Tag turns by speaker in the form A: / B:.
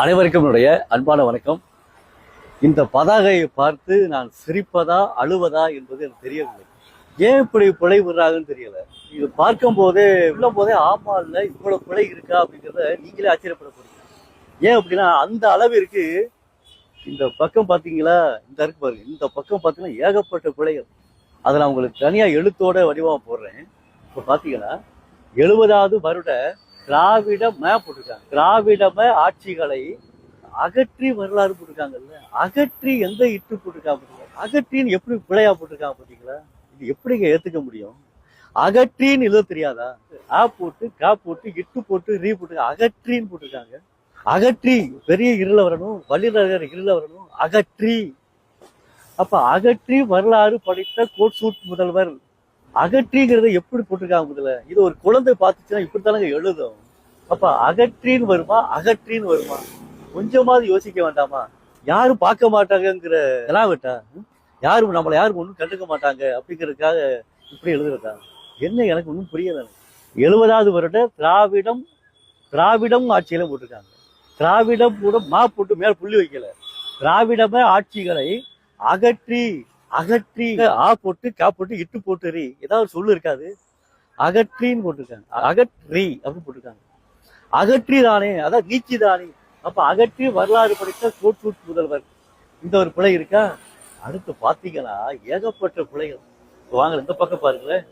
A: அனைவருக்கும் என்னுடைய அன்பான வணக்கம். இந்த பதாகையை பார்த்து நான் சிரிப்பதா அழுவதா என்பது எனக்கு தெரியவில்லை. ஏன் இப்படி பிழை விடுறாங்கன்னு தெரியல. இது பார்க்கும் போதே சொல்லும் போதே ஆமா இல்ல இவ்வளவு பிழை இருக்கா அப்படிங்கிறத நீங்களே ஆச்சரியப்பட போறீங்க. ஏன் அப்படின்னா அந்த அளவிற்கு இந்த பக்கம் பாத்தீங்களா, இந்த இருக்கு பாருங்க, இந்த பக்கம் பாத்தீங்கன்னா ஏகப்பட்ட பிழைகள். அதை நான் உங்களுக்கு தனியா எழுத்தோட வடிவமா போடுறேன். இப்ப பாத்தீங்கன்னா 70வது வருட திராவிடம போட்டிருக்காங்க. திராவிடம ஆட்சிகளை அகற்றி வரலாறு போட்டிருக்காங்கல்ல. அகற்றி எந்த இட்டு போட்டிருக்காங்க, அகற்றின்னு எப்படி பிழையா போட்டிருக்காங்க பாத்தீங்களா? இது எப்படிங்க ஏத்துக்க முடியும்? அகற்றின்னு எழுத தெரியாதா? ஆ போட்டு கா போட்டு இட்டு போட்டு ரீ போட்டு அகற்றின்னு போட்டிருக்காங்க. அகற்றி பெரிய இருள வரணும், வல்லுநர் இருள வரணும், அகற்றி. அப்ப அகற்றி வரலாறு படித்த கோட்சூட் முதல்வர் அகற்றிங்கிறத எப்படி போட்டிருக்காங்க முதல்ல? இது ஒரு குழந்தை பார்த்துச்சுன்னா இப்படித்தானங்க எழுதும். அப்ப அகற்றின்னு வருமா அகற்றின்னு வருமா? கொஞ்சமாவது யோசிக்க வேண்டாமா? யாரும் பார்க்க மாட்டாங்கிற விட்டா, யாரும் நம்மளை யாரும் ஒன்றும் கண்டுக்க மாட்டாங்க அப்படிங்கிறதுக்காக இப்படி எழுதுறதா? என்ன எனக்கு ஒன்றும் புரியல. 70வது வருட திராவிடம் ஆட்சியில போட்டிருக்காங்க. திராவிடம் கூட மா போட்டு மேல புள்ளி வைக்கல. திராவிடமே ஆட்சிகளை அகற்றி அகற்றி ஆ போட்டு கா போட்டு இட்டு போட்டு ரீ ஏதாவது சொல்லு இருக்காது. அகற்றின்னு போட்டிருக்காங்க. அகற்றி அப்படின்னு போட்டிருக்காங்க. அகற்றி தானே, அதான் நீச்சி தானே. அப்ப அகற்றி வரலாறு படித்த கோட்சூட் முதல்வர், இந்த ஒரு பிழை இருக்கா? அடுத்து பாத்தீங்கன்னா ஏகப்பட்ட பிழைகள். வாங்க இந்த பக்கம் பாருங்களேன்.